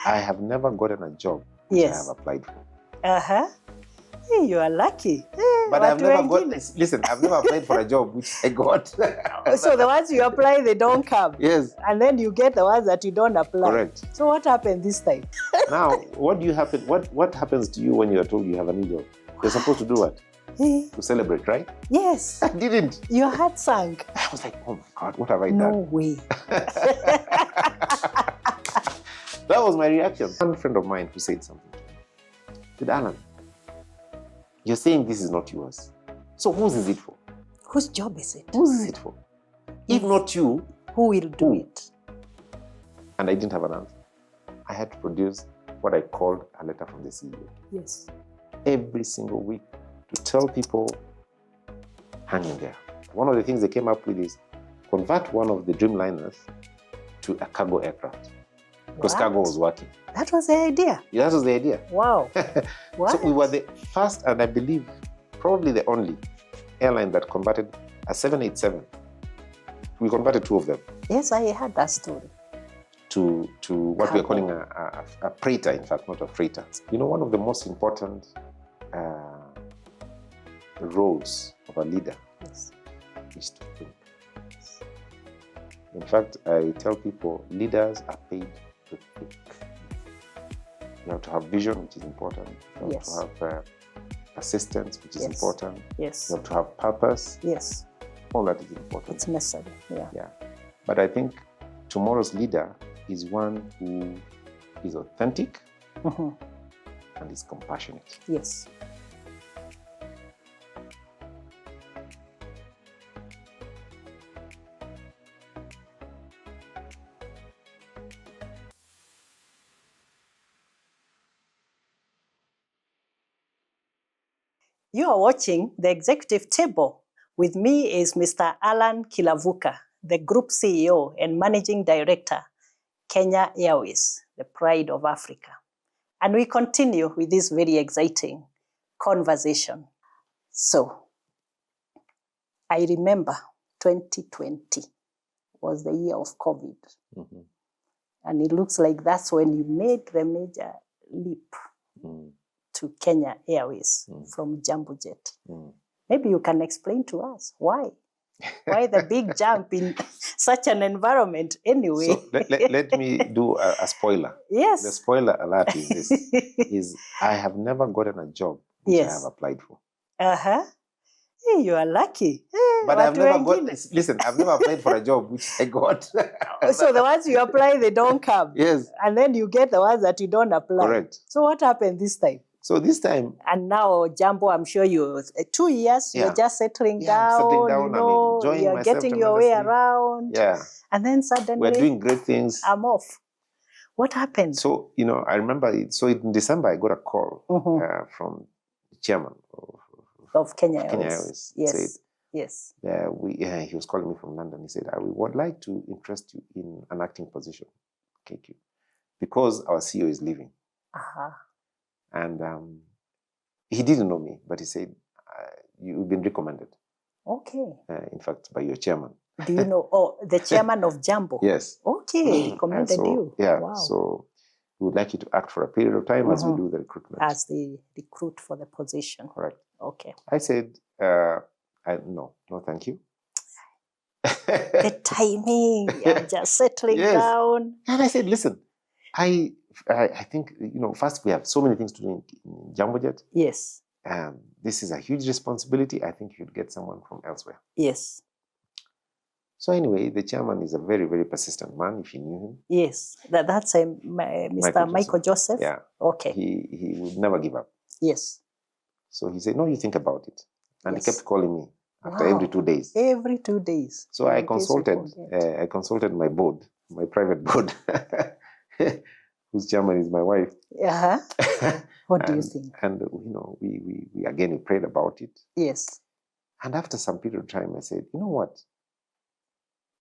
I have never gotten a job which I have applied for. Hey, you are lucky. But I've never got, listen, I've never applied for a job which I got. So the ones you apply, they don't come. Yes. And then you get the ones that you don't apply. Correct. So what happened this time? Now, what happens to you when you are told you have a new job? You're supposed to do what? To celebrate, right? Yes. I didn't. Your heart sank. I was like, oh my God, what have I done? No way. That was my reaction. One friend of mine who said something to me. Said, Allan, you're saying this is not yours. So whose is it for? Whose job is it? Whose is it for? If not you, who will do it? And I didn't have an answer. I had to produce what I called a letter from the CEO. Yes. Every single week to tell people, hang in there. One of the things they came up with is convert one of the Dreamliners to a cargo aircraft. Because cargo was working. That was the idea? Yeah, that was the idea. Wow. So we were the first, and I believe probably the only airline that converted a 787. We converted 2 of them. Yes, I heard that story. To what we're calling a freighter, in fact, not a freighter. You know, one of the most important roles of a leader is to think. In fact, I tell people leaders are paid to think. You have to have vision, which is important. You have to have persistence, which is important. Yes. You have to have purpose. Yes. All that is important. It's necessary. Yeah. But I think tomorrow's leader is one who is authentic and is compassionate. Yes. You are watching The Executive Table. With me is Mr. Allan Kilavuka, the Group CEO and Managing Director, Kenya Airways, the pride of Africa. And we continue with this very exciting conversation. So, I remember 2020 was the year of COVID. And it looks like that's when you made the major leap to Kenya Airways from Jambojet. Maybe you can explain to us why. Why the big jump in such an environment anyway? So let me do a spoiler. Yes. The spoiler alert is this, is I have never gotten a job which I have applied for. Hey, you are lucky. But I've never listen, I've never applied for a job which I got. So the ones you apply, they don't come. Yes. And then you get the ones that you don't apply. Correct. So what happened this time? So this time... And now, Jambo, I'm sure you, 2 years, you're just settling down, settling down, you know, and enjoying you're myself getting your way around. Yeah. And then suddenly... We're doing great things. I'm off. What happened? So, you know, I remember, in December, I got a call from the chairman of Kenya Airways. Yes. Said, yes. He was calling me from London. He said, I would like to interest you in an acting position, KQ, because our CEO is leaving. And he didn't know me, but he said, you've been recommended. Okay. In fact, by your chairman. Do you know? Oh, the chairman of Jambo? Yes. Okay, recommended you. Yeah, wow. So we would like you to act for a period of time as we do the recruitment. As the recruit for the position. Correct. Okay. I said, no, thank you. The timing, you're just settling down. And I said, listen, I think, you know, first we have so many things to do in Jambojet. Yes. This is a huge responsibility. I think you should get someone from elsewhere. Yes. So anyway, the chairman is a very, very persistent man, if you knew him. Yes. That's Mr. Michael Joseph? Yeah. Okay. He would never give up. Yes. So he said, no, you think about it. And he kept calling me after every 2 days. Every 2 days. So I consulted my board, my private board, whose chairman is my wife. What do you think? And, you know, we prayed about it. Yes. And after some period of time, I said, you know what?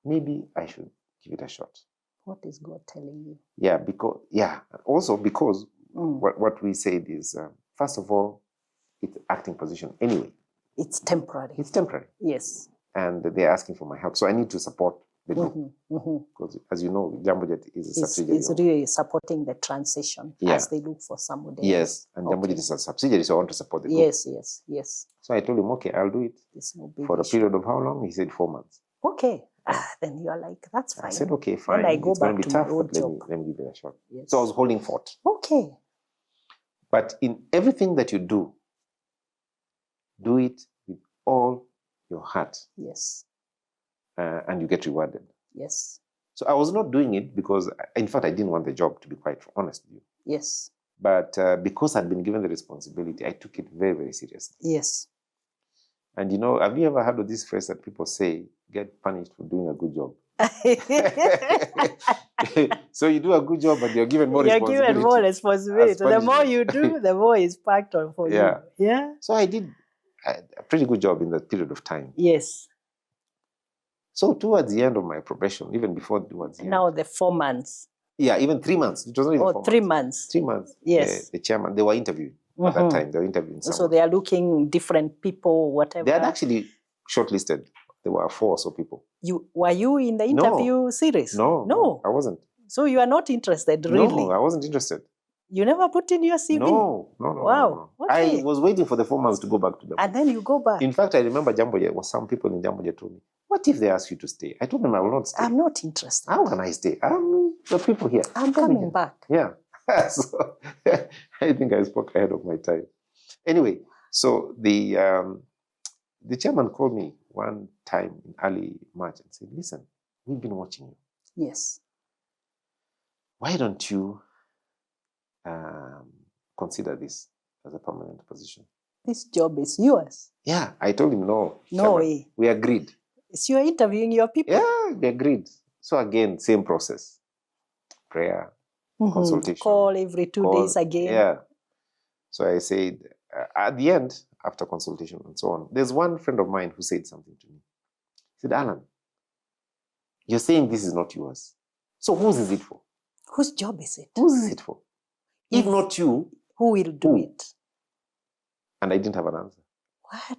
Maybe I should give it a shot. What is God telling you? Yeah, also because what we said is, first of all, it's acting position anyway. It's temporary. It's temporary. Yes. And they're asking for my help. So I need to support the group. Because as you know, Jambojet is a subsidiary. It's really supporting the transition as they look for somebody. Yes, and Jambojet is a subsidiary, so I want to support the group. Yes. So I told him, okay, I'll do it. For a period of how long? He said 4 months. Okay. Then you're like, that's fine. I said, okay, fine. Then I go it's back going to be tough, but let me give it a shot. Yes. So I was holding fort. Okay. But in everything that you do it with all your heart. Yes. And you get rewarded. Yes. So I was not doing it because, in fact, I didn't want the job, to be quite honest with you. Yes. But because I'd been given the responsibility, I took it very, very seriously. Yes. And you know, have you ever heard of this phrase that people say, get punished for doing a good job? So you do a good job, but you're given more responsibility. You're given more responsibility. So the more you do, the more is packed on for you. Yeah. So I did a pretty good job in that period of time. Yes. So towards the end of my probation, even towards the end. Now the 4 months. Yeah, even 3 months. It was not even 4 months. 3 months. 3 months. Yes. The chairman, they were interviewed at that time. They were interviewing someone. So they are looking different people, whatever. They had actually shortlisted. There were 4 or so people. Were you in the interview series? No, I wasn't. So you are not interested, really? No, I wasn't interested. You never put in your CV? No. Wow. No. Okay. I was waiting for the 4 months to go back to them. And then you go back. In fact, I remember Jambojet, some people in Jambojet told me, what if they ask you to stay? I told them I will not stay. I'm not interested. How can I stay? The people here. I'm coming back. Yeah. So I think I spoke ahead of my time. Anyway, so the chairman called me one time in early March and said, listen, we've been watching you. Yes. Why don't you consider this as a permanent position? This job is yours. Yeah, I told him no. No way. We agreed. So you're interviewing your people? Yeah, we agreed. So again, same process. Prayer, consultation. Call every 2 days again. Yeah. So I said, at the end, after consultation and so on, there's one friend of mine who said something to me. He said, Allan, you're saying this is not yours. So whose is it for? Whose job is it? Whose is it for? If not you, who will do it? And I didn't have an answer. What?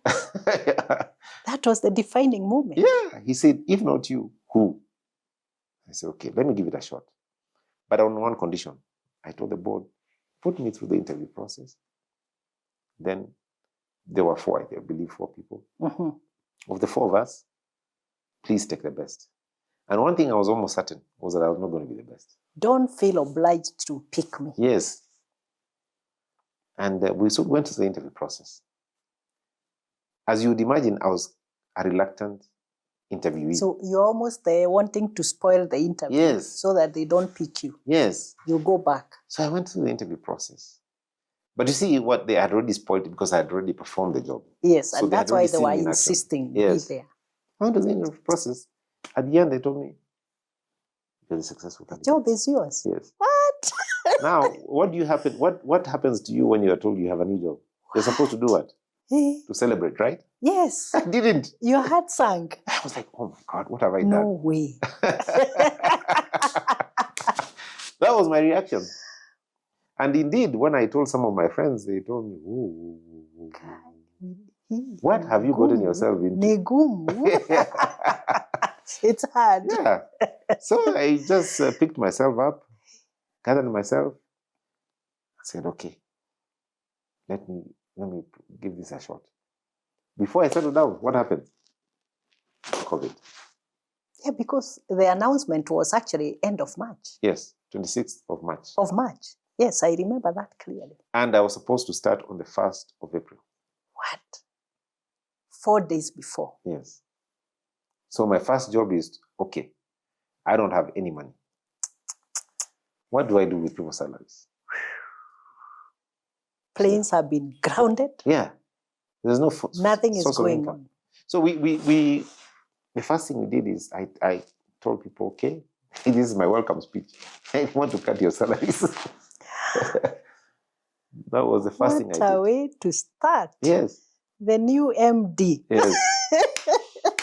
That was the defining moment. Yeah. He said, if not you, who? I said, okay, let me give it a shot. But on one condition. I told the board, put me through the interview process. Then there were 4, I believe 4 people. Of the 4 of us, please take the best. And one thing I was almost certain was that I was not going to be the best. Don't feel obliged to pick me. Yes. And we went through the interview process. As you would imagine, I was a reluctant interviewee. So you're almost there wanting to spoil the interview. Yes. So that they don't pick you. Yes. You go back. So I went through the interview process. But you see what they had already spoiled because I had already performed the job. Yes, so and that's why they were insisting be there. I went through the interview process. At the end, they told me, you're the successful candidate. The job is yours. Yes. What? Now, what happens to you when you are told you have a new job? You're supposed to do what? To celebrate, right? Yes. I didn't. Your heart sank. I was like, oh my God, what have I done? No way. That was my reaction. And indeed, when I told some of my friends, they told me, what have you gotten yourself into? It's hard. Yeah. So I just picked myself up, gathered myself, said, okay, let me give this a shot. Before I settled down, what happened? COVID. Yeah, because the announcement was actually end of March. Yes, 26th of March. Of March. Yes, I remember that clearly. And I was supposed to start on the 1st of April. What? 4 days before. Yes. So my first job is, okay, I don't have any money. What do I do with people's salaries? Planes have been grounded. Yeah. There's no nothing is going on. So the first thing we did is I told people, okay, this is my welcome speech. I want to cut your salaries. That was the first thing I did. What a way to start. Yes. The new MD. Yes.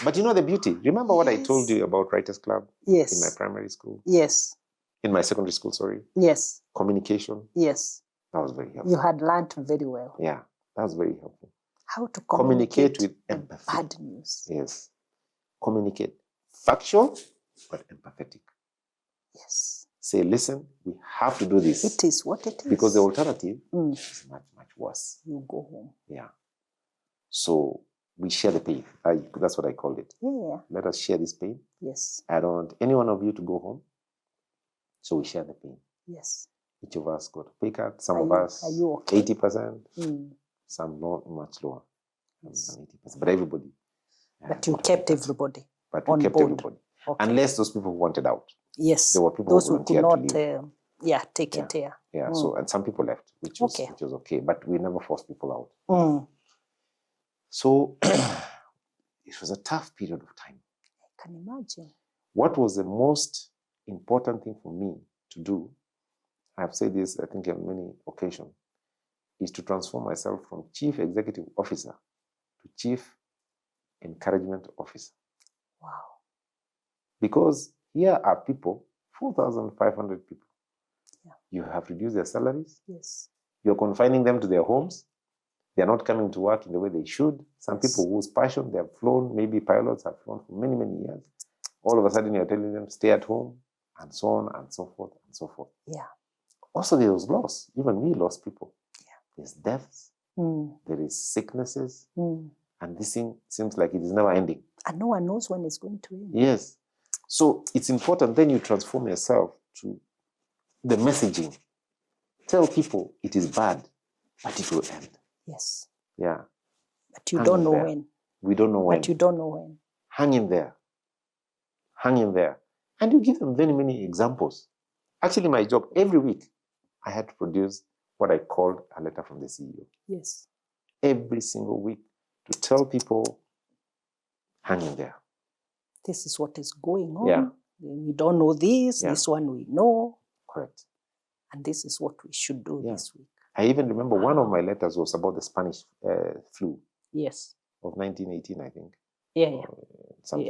But you know the beauty. Remember what I told you about Writers Club? Yes. In my primary school? Yes. In my secondary school, sorry? Yes. Communication? Yes. That was very helpful. You had learned very well. Yeah, that was very helpful. How to communicate with empathy. Bad news. Yes. Communicate. Factual, but empathetic. Yes. Say, listen, we have to do this. It is what it is. Because the alternative is much, much worse. You go home. Yeah. So we share the pain. That's what I called it. Yeah. Let us share this pain. Yes. I don't want any one of you to go home. So we share the pain. Yes. Each of us got a pay cut. Some of us, are you okay? 80%. Some not much lower than 80%. But everybody. But you kept everybody. But we kept everybody. Okay. Unless those people who wanted out. Yes. There were people those who could not take it here. Yeah. So, and some people left, which was okay. But we never forced people out. So it was a tough period of time. I can imagine. What was the most important thing for me to do, I've said this, I think, on many occasions, is to transform myself from chief executive officer to chief encouragement officer. Wow. Because here are people, 4,500 people. Yeah. You have reduced their salaries. Yes. You're confining them to their homes. They're not coming to work in the way they should. Some people whose passion, they have flown, maybe pilots have flown for many, many years. All of a sudden, you're telling them, stay at home, and so on, and so forth, and so forth. Yeah. Also, there was loss. Even we lost people. Yeah. There's deaths. There is sicknesses. And this thing seems like it is never ending. And no one knows when it's going to end. Yes. So it's important then you transform yourself to the messaging. Tell people it is bad, but it will end. Yes. Yeah. But you don't know when. We don't know when. But you don't know when. Hang in there. Hang in there. And you give them very many examples. Actually, my job, every week, I had to produce what I called a letter from the CEO. Yes. Every single week to tell people, hang in there. This is what is going on. Yeah. We don't know this. Yeah. This one we know. Correct. And this is what we should do this week. I even remember one of my letters was about the Spanish flu. Yes. Of 1918, I think. Yeah.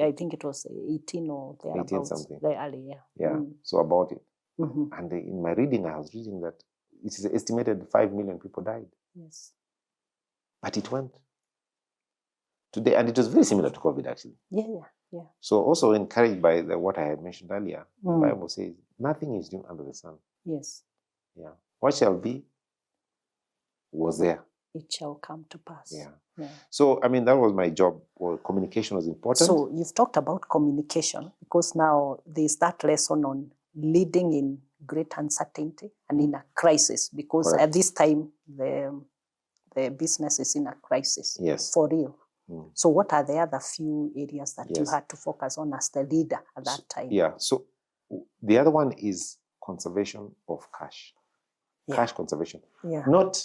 I think it was 18 or thereabouts. 18 something. Early, yeah. Yeah. So about it. And in my reading, I was reading that it is estimated 5 million people died. Yes. But it went. Today, and it was very similar to COVID, actually. Yeah. So also encouraged by what I had mentioned earlier, the Bible says, nothing is new under the sun. Yes. Yeah. What shall be was there. It shall come to pass. Yeah. So, I mean, that was my job. Well, communication was important. So you've talked about communication because now there's that lesson on leading in great uncertainty and in a crisis, because at this time the business is in a crisis. Yes. For real. So what are the other few areas that you had to focus on as the leader at that time? Yeah. So the other one is conservation of cash. Cash conservation. Yeah. Not,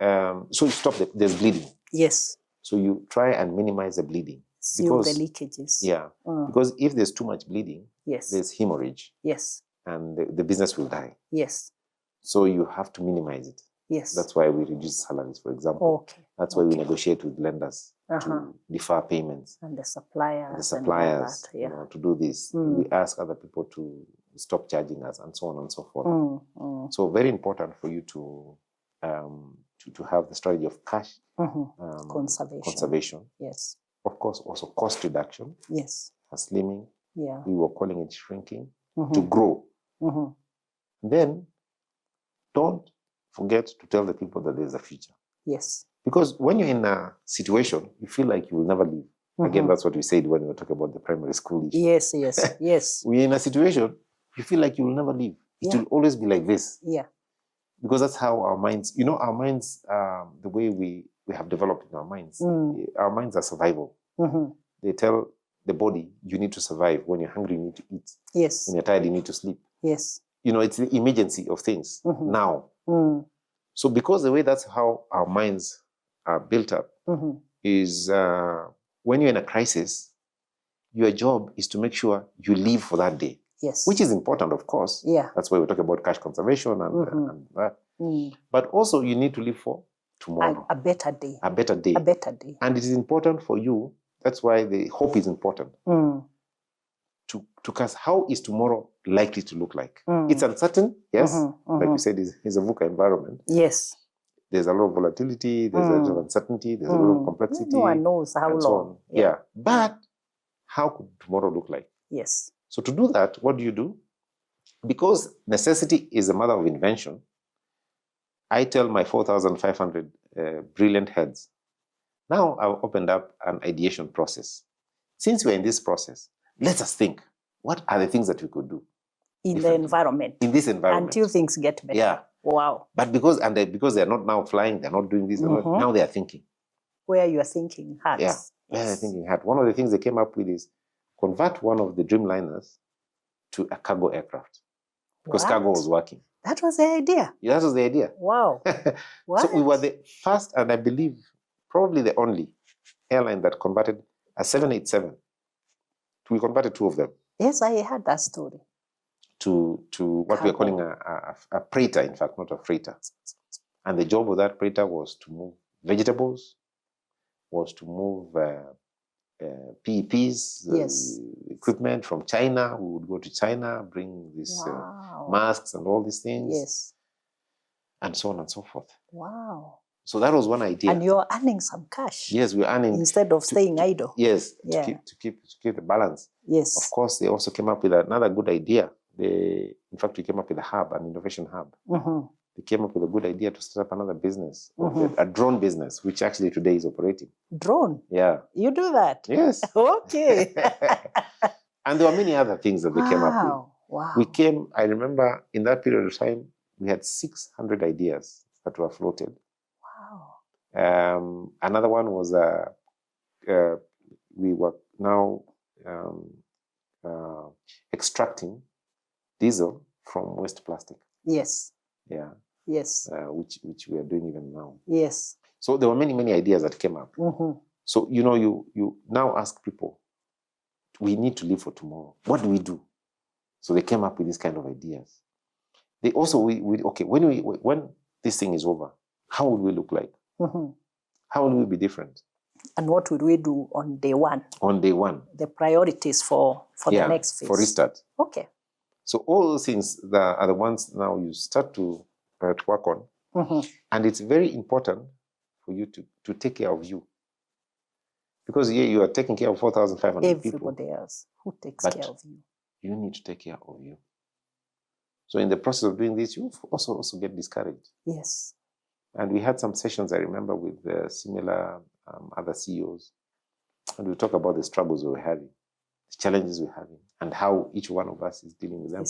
so you stop there's bleeding. Yes. So you try and minimize the bleeding. Seal the leakages. Yeah. Because if there's too much bleeding, there's hemorrhage. Yes. And the business will die. Yes. So you have to minimize it. Yes. That's why we reduce salaries, for example. Okay. That's why we negotiate with lenders to defer payments. And the suppliers. And all that, you know, to do this. We ask other people to stop charging us and so on and so forth. So very important for you to have the strategy of cash conservation. Yes. Of course, also cost reduction. Yes. Slimming. Yeah. We were calling it shrinking. To grow. Then don't forget to tell the people that there's a future. Yes. Because when you're in a situation, you feel like you will never leave. Again, that's what we said when we were talking about the primary school issue. Yes. We're in a situation, you feel like you will never leave. It will always be like this. Yeah. Because that's how our minds, our minds, the way we have developed in our minds are survival. They tell the body, you need to survive. When you're hungry, you need to eat. Yes. When you're tired, you need to sleep. Yes. It's the emergency of things now. So because the way that's how our minds are built up is when you're in a crisis, your job is to make sure you live for that day. Yes. Which is important, of course. Yeah. That's why we talk about cash conservation and that. But also you need to live for tomorrow. A better day. A better day. A better day. And it is important for you. That's why the hope is important. To cast how is tomorrow likely to look like. It's uncertain, yes. Like you said, it's a VUCA environment. Yes. There's a lot of volatility, there's a lot of uncertainty, there's a lot of complexity. No one knows how long. Yeah. But how could tomorrow look like? Yes. So to do that, what do? Because necessity is the mother of invention, I tell my 4,500 brilliant heads, now I've opened up an ideation process. Since we're in this process, let us think, what are the things that we could do? In the environment. In this environment. Until things get better. Yeah. Wow. But because they're not now flying, they're not doing this, now they are thinking. Where you are thinking hard. Yeah, where they're thinking hard. One of the things they came up with is convert one of the Dreamliners to a cargo aircraft. Because cargo was working. That was the idea? Yeah, that was the idea. Wow. So we were the first, and I believe probably the only airline that converted a 787. We converted 2 of them. Yes, I heard that story. To what we're calling a freighter, in fact, not a freighter. And the job of that freighter was to move vegetables, was to move PEPs, equipment from China. We would go to China, bring these masks and all these things. Yes. And so on and so forth. Wow. So that was one idea. And you're earning some cash. Yes, we're earning. Instead of staying idle. Yes, to keep the balance. Yes. Of course, they also came up with another good idea. In fact, we came up with a hub, an innovation hub. They came up with a good idea to start up another business, a drone business, which actually today is operating. Drone? Yeah. You do that? Yes. Okay. And there were many other things that they came up with. Wow. I remember in that period of time, we had 600 ideas that were floated. Wow. Another one was we were now extracting diesel from waste plastic. Yes. Yeah. Yes. Which we are doing even now. Yes. So there were many ideas that came up. So you now ask people, we need to live for tomorrow. What do we do? So they came up with these kind of ideas. They also when this thing is over, how will we look like? How will we be different? And what would we do on day one? On day one. The priorities for the next phase. For restart. Okay. So all those things that are the ones now you start to work on. And it's very important for you to take care of you. Because you are taking care of 4,500 people. Everybody else who takes care of you. You need to take care of you. So in the process of doing this, you also get discouraged. Yes. And we had some sessions, I remember, with similar other CEOs. And we talk about the struggles we were having, the challenges we're having, and how each one of us is dealing with them.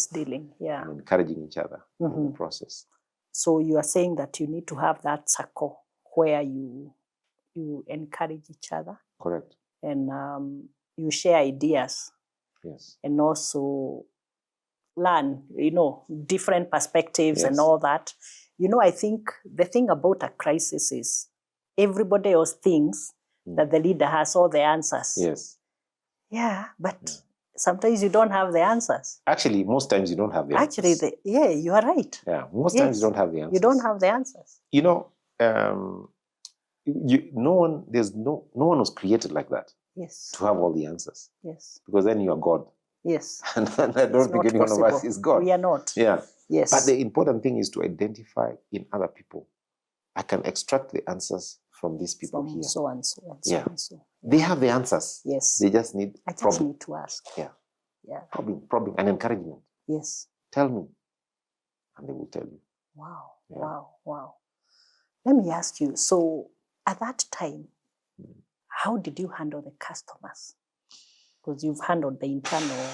And encouraging each other in the process. So you are saying that you need to have that circle where you encourage each other. Correct. And you share ideas. Yes. And also learn, different perspectives and all that. I think the thing about a crisis is everybody else thinks that the leader has all the answers. Yes. Yeah, but sometimes you don't have the answers. Actually, most times you don't have the answers. Actually, you are right. Yeah, most times you don't have the answers. You don't have the answers. There's no one was created like that. Yes. To have all the answers. Yes. Because then you are God. Yes. And I don't think any one of us is God. We are not. Yeah. Yes. But the important thing is to identify in other people. I can extract the answers from these people here. So and so and so and so. They have the answers. Yes. They just need I just need to ask. Yeah. Yeah. Probing and encouragement. Yes. Tell me. And they will tell you. Wow. Yeah. Wow. Let me ask you, so at that time, how did you handle the customers? Because you've handled the internal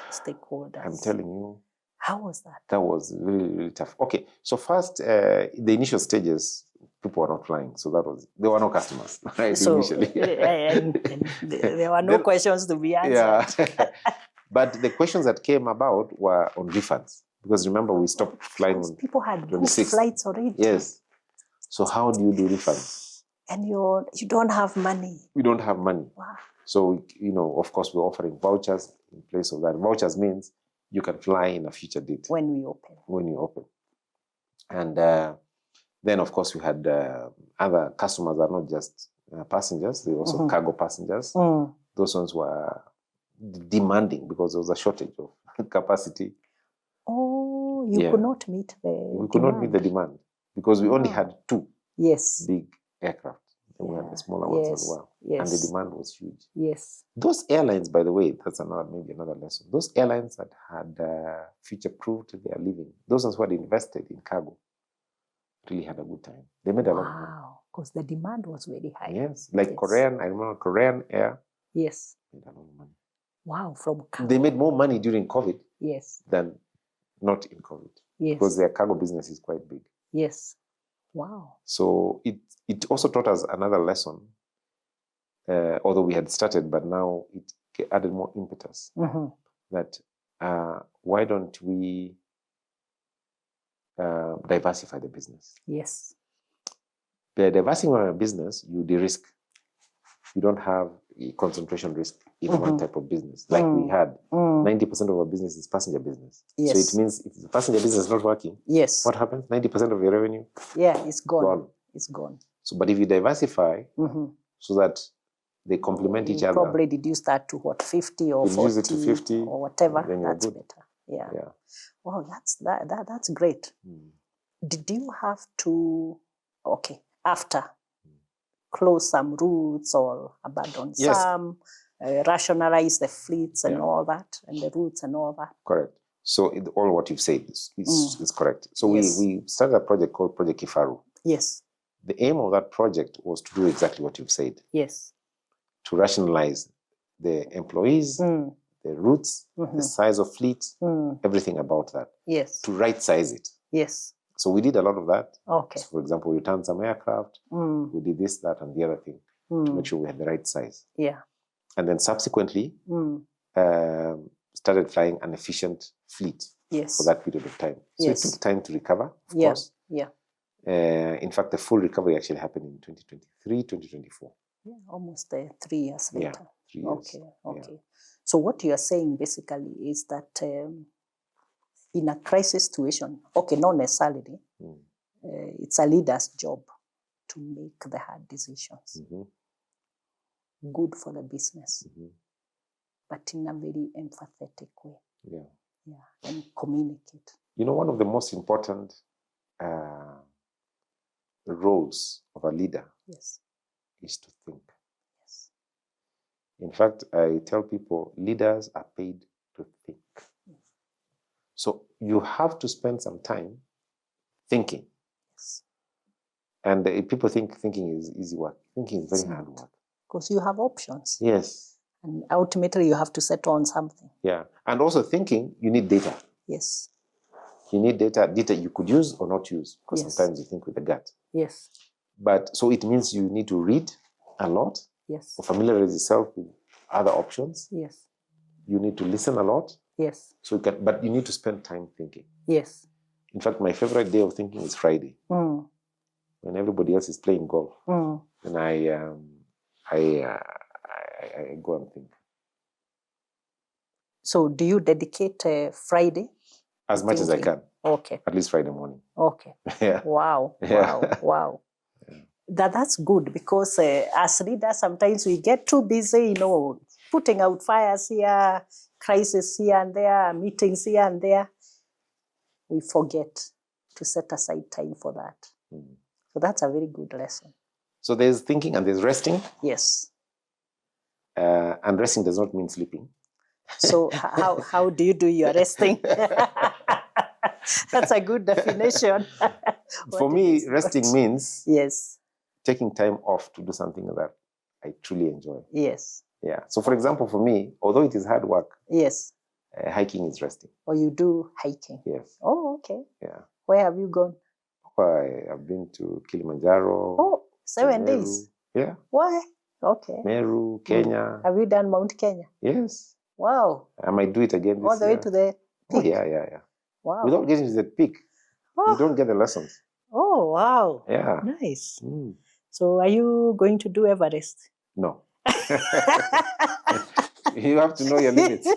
stakeholders. I'm telling you. How was that? That was really, really tough. Okay, so first, the initial stages, people were not flying. So there were no customers, right, initially. and there were no questions to be answered. Yeah. But the questions that came about were on refunds. Because remember, we stopped flying on people had booked flights already. Yes. So how do you do refunds? And you don't have money. We don't have money. Wow. So, of course, we're offering vouchers in place of that. Vouchers means you can fly in a future date. When we open. When you open. And then, of course, we had other customers that are not just passengers. They were also cargo passengers. Those ones were demanding because there was a shortage of capacity. Oh, you could not meet the We could not meet the demand because we only had 2 big aircraft. And we had the smaller ones as well. Yes. And the demand was huge. Yes. Those airlines, by the way, that's maybe another lesson. Those airlines that had future-proofed their living, those ones who had invested in cargo, really had a good time. They made a lot of money. Wow, because the demand was very high. Yes, like Yes. I remember Korean Air. Yes. Made a lot of money. Wow, from cargo. They made more money during COVID. Yes. Than not in COVID. Yes. Because their cargo business is quite big. Yes. Wow. So it also taught us another lesson, although we had started, but now it added more impetus. Mm-hmm. That why don't we diversify the business? Yes. By diversifying a business, you de-risk. You don't have a concentration risk in one type of business. Like we had, 90% of our business is passenger business. Yes. So it means if the passenger business is not working, yes, what happens? 90% of your revenue? Yeah, it's gone. It's gone. So, but if you diversify so that they complement each other. Probably reduce that to what, 50 or 40 it to 50, or whatever. Then that's good. better. Yeah. Yeah. Wow, that's great. Did you have to, after close some routes or abandon some, rationalize the fleets and all that, and the routes and all that? Correct. So all what you've said is correct. So we started a project called Project Kifaru. Yes. The aim of that project was to do exactly what you've said. Yes. To rationalize the employees, the routes, the size of fleet, everything about that. Yes. To right size it. Yes. So we did a lot of that. Okay. So for example, we returned some aircraft. We did this, that, and the other thing to make sure we had the right size. Yeah. And then subsequently, started flying an efficient fleet for that period of time. So it took time to recover, of course. Yeah. In fact, the full recovery actually happened in 2023, 2024. Yeah, almost 3 years later. Yeah, 3 years. Okay. Yeah. So what you are saying basically is that in a crisis situation, not necessarily, it's a leader's job to make the hard decisions. Good for the business, but in a very empathetic way. Yeah, and communicate. You know, one of the most important roles of a leader is to think. Yes. In fact, I tell people leaders are paid to think. So you have to spend some time thinking. Yes. And people think thinking is easy work. Thinking is very hard work. Because you have options. Yes. And ultimately you have to settle on something. Yeah. And also thinking, you need data. Yes. You need data you could use or not use. Because sometimes you think with the gut. Yes. But so it means you need to read a lot. Yes. Or familiarize yourself with other options. Yes. You need to listen a lot. Yes. But you need to spend time thinking. Yes. In fact, my favorite day of thinking is Friday. When everybody else is playing golf. And I go and think. So do you dedicate Friday? As much as I can. Okay. At least Friday morning. Okay. Yeah. Wow. Yeah. Wow. That's good because as leaders, sometimes we get too busy, putting out fires here, crisis here and there, meetings here and there. We forget to set aside time for that. So that's a very good lesson. So there's thinking and there's resting. Yes. And resting does not mean sleeping. So how do you do your resting? That's a good definition. For me, resting means taking time off to do something that I truly enjoy. Yes. Yeah. So for example, for me, although it is hard work, hiking is resting. Oh, you do hiking? Yes. Oh, okay. Yeah. Where have you gone? I have been to Kilimanjaro. Oh, 7 days? Yeah. Why? Okay. Meru, Kenya. Have you done Mount Kenya? Yes. Wow. I might do it again this year. All the way to the peak? Oh, yeah. Wow. Without getting to the peak, you don't get the lessons. Oh, wow. Yeah. Nice. So are you going to do Everest? No. You have to know your limits.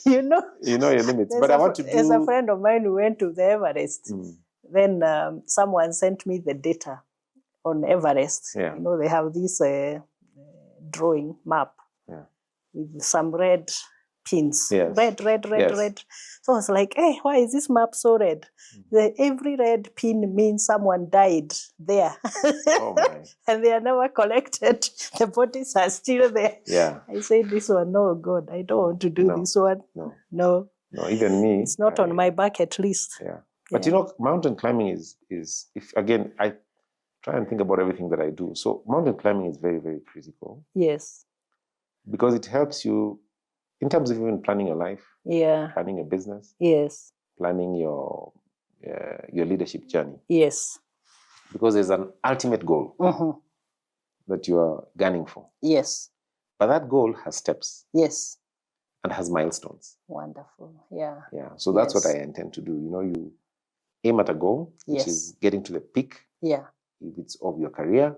You know your limits. But I want to do... There's a friend of mine who went to the Everest. Then someone sent me the data on Everest. Yeah. They have this drawing map with some red pins. Yes. Red, red, red, Yes. red. So I was like, hey, why is this map so red? Every red pin means someone died there. Oh my. And they are never collected. The bodies are still there. Yeah. I said, this one, no, God, I don't want to do No. this one. No. No. No, even me. It's not on my bucket list. Yeah. But Yeah. you know, mountain climbing is if again I try and think about everything that I do. So mountain climbing is very, very critical. Yes. Because it helps you in terms of even planning your life, Yeah. planning your business, Yes. planning your leadership journey. Yes. Because there's an ultimate goal that you are gunning for. Yes. But that goal has steps. Yes. And has milestones. Wonderful. Yeah. Yeah. So that's what I intend to do. You know, you aim at a goal, which is getting to the peak. Yeah. If it's of your career,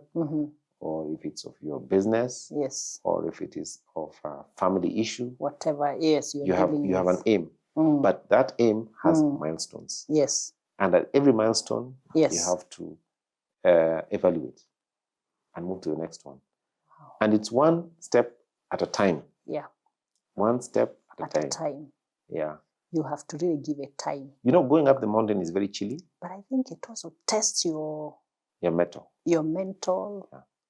or if it's of your business, yes, or if it is of a family issue, whatever, yes, you have an aim, but that aim has milestones. Yes, and at every milestone, yes, you have to evaluate and move to the next one. Wow. And it's one step at a time. Yeah, one step at a time. Yeah. You have to really give it time. You know, going up the mountain is very chilly. But I think it also tests your mental,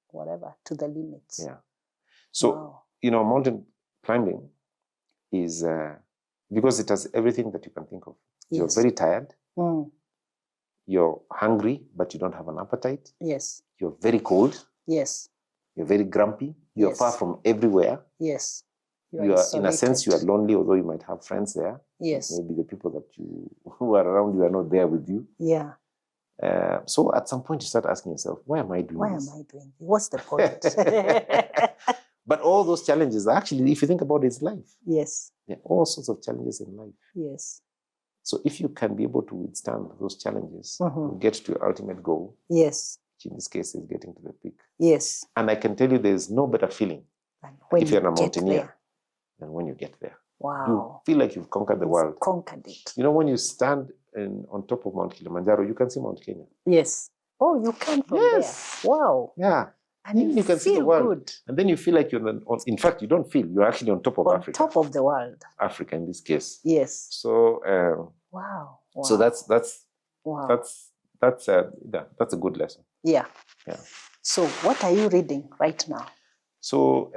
whatever, to the limits. Yeah. So, you know, mountain climbing is, because it has everything that you can think of. Yes. You're very tired. You're hungry, but you don't have an appetite. Yes. You're very cold. Yes. You're very grumpy. You're far from everywhere. Yes. You are, in a sense, you are lonely, although you might have friends there. Yes. Maybe the people who are around you are not there with you. Yeah. So at some point you start asking yourself, why am I doing this? Why am I doing this? What's the point? But all those challenges, actually, if you think about it, it's life. Yes. There are all sorts of challenges in life. Yes. So if you can be able to withstand those challenges, and get to your ultimate goal. Yes. Which in this case is getting to the peak. Yes. And I can tell you there's no better feeling if you're a mountaineer than when you get there. Wow. You feel like you've conquered the world. Conquered it. You know, when you stand on top of Mount Kilimanjaro, you can see Mount Kenya. Yes. Oh, you can from there. Wow. Yeah. And you can see the world. Good. And then you feel like you're in fact, you don't feel, you're actually on top of Africa. On top of the world. Africa in this case. Yes. So, wow. So that's a good lesson. Yeah. Yeah. So what are you reading right now? So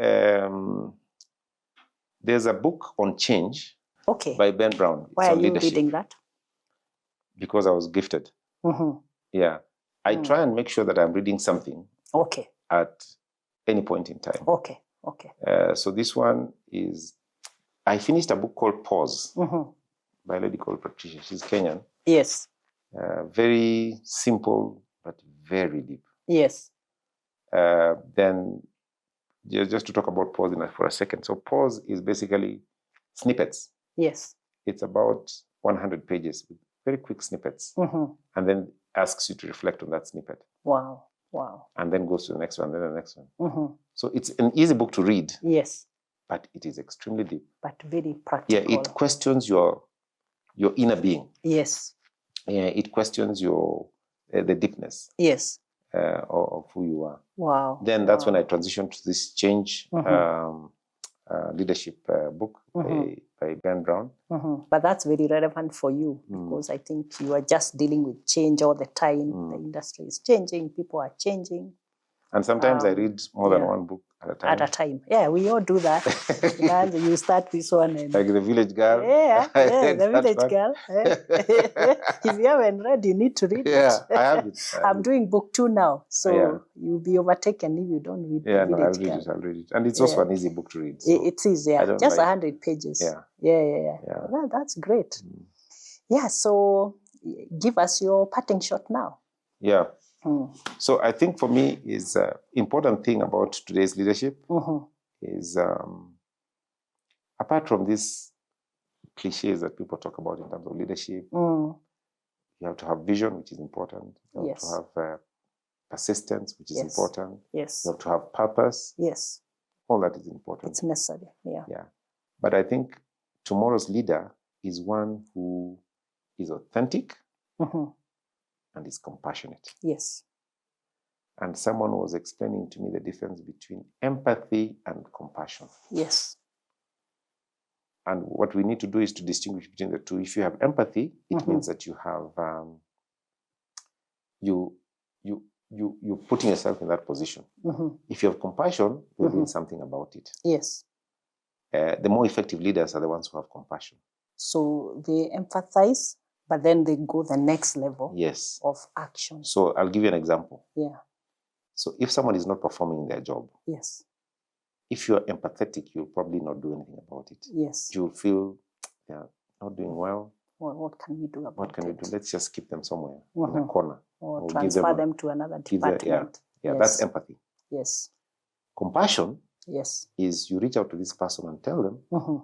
there's a book on change by Ben Brown. Why are you reading that? Because I was gifted. Yeah. I try and make sure that I'm reading something at any point in time. So this one is, I finished a book called Pause by a lady called Patricia. She's Kenyan. Yes. Very simple, but very deep. Yes. Then just to talk about Pause for a second. So Pause is basically snippets. Yes. It's about 100 pages with very quick snippets. And then asks you to reflect on that snippet. Wow. Wow. And then goes to the next one, then the next one. So it's an easy book to read. Yes. But it is extremely deep. But very practical. Yeah, it questions your inner being. Yes. Yeah, it questions the deepness. Yes. Of who you are. Wow. Then that's when I transitioned to this change leadership book by Ben Brown. But that's very relevant for you because I think you are just dealing with change all the time. The industry is changing, people are changing. And sometimes I read more than one book at a time. Yeah, we all do that. You start this one. Like The Village Girl. Yeah, The Village Girl. If you haven't read, you need to read it. Yeah, I have it. I'm doing book 2 now, so you'll be overtaken if you don't read The Village Girl. I'll read it. And it's also an easy book to read. So it is, just 100 pages. Yeah. Well, that's great. Yeah, so give us your parting shot now. Yeah. So I think for me is important thing about today's leadership is apart from these cliches that people talk about in terms of leadership, you have to have vision, which is important. You have to have persistence, which is important. Yes. You have to have purpose. Yes. All that is important. It's necessary. Yeah. But I think tomorrow's leader is one who is authentic and is compassionate. Yes. And someone was explaining to me the difference between empathy and compassion. Yes. And what we need to do is to distinguish between the two. If you have empathy, it means that you have you're putting yourself in that position. If you have compassion, you're doing something about it. Yes. The more effective leaders are the ones who have compassion. So they empathize, but then they go the next level of action. So I'll give you an example. Yeah. So if someone is not performing their job, yes, if you're empathetic, you'll probably not do anything about it. Yes. You'll feel they're not doing well. Well, what can we do about it? What can we do? Let's just keep them somewhere in a corner. Or transfer them to another department. Yeah, that's empathy. Yes. Compassion is you reach out to this person and tell them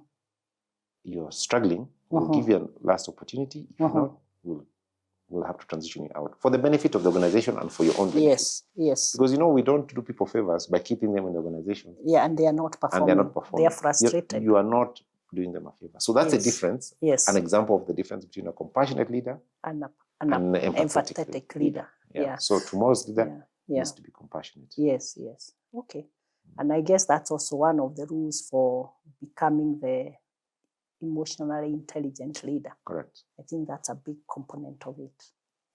you're struggling. We'll give you a last opportunity. If not, we'll have to transition you out for the benefit of the organization and for your own benefit. Yes. Because we don't do people favors by keeping them in the organization. Yeah, and they are not performing. They are frustrated. You are not doing them a favor. So that's a difference. Yes. An example of the difference between a compassionate leader and an empathetic leader. Yeah. So tomorrow's leader needs to be compassionate. Yes. Okay. And I guess that's also one of the rules for becoming the emotionally intelligent leader. Correct. I think that's a big component of it.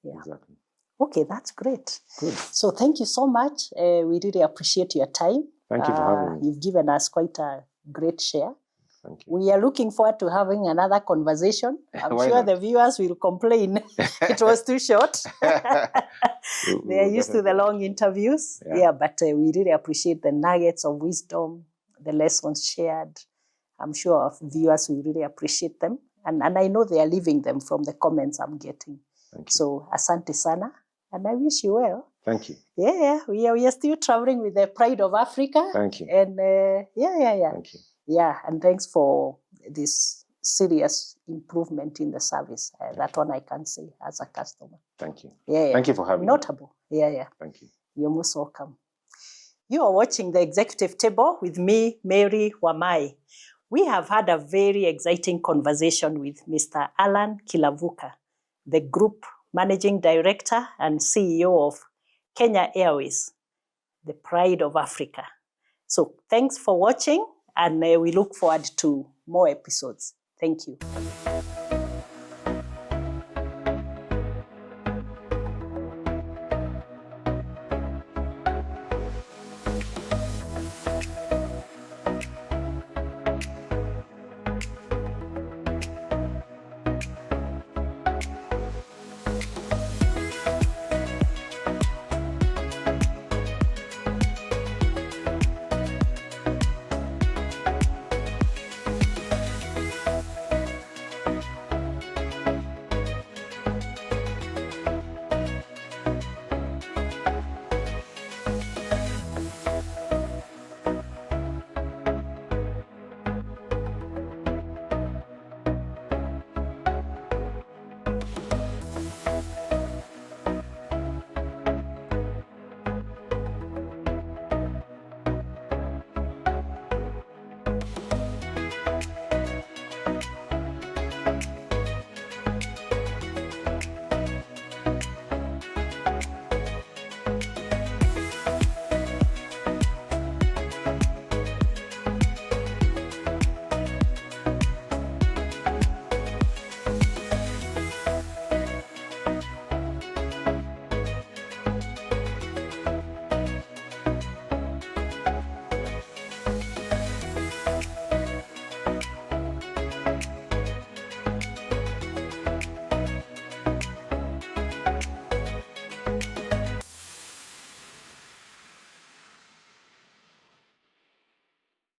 Yeah. Exactly. Okay, that's great. Good. So thank you so much. We really appreciate your time. Thank you for having me. You've given us quite a great share. Thank you. We are looking forward to having another conversation. I'm sure not? The viewers will complain it was too short. They are used to the long interviews. Yeah, but we really appreciate the nuggets of wisdom, the lessons shared. I'm sure our viewers will really appreciate them. And I know they are leaving them from the comments I'm getting. Thank you. So, asante sana. And I wish you well. Thank you. Yeah, we are still traveling with the pride of Africa. Thank you. And Thank you. Yeah, and thanks for this serious improvement in the service. That one I can say as a customer. Thank you. Yeah. Thank you for having me. Notable. Yeah. Thank you. You're most welcome. You are watching The Executive Table with me, Mary Wamai. We have had a very exciting conversation with Mr. Allan Kilavuka, the Group Managing Director and CEO of Kenya Airways, the pride of Africa. So thanks for watching, and we look forward to more episodes. Thank you.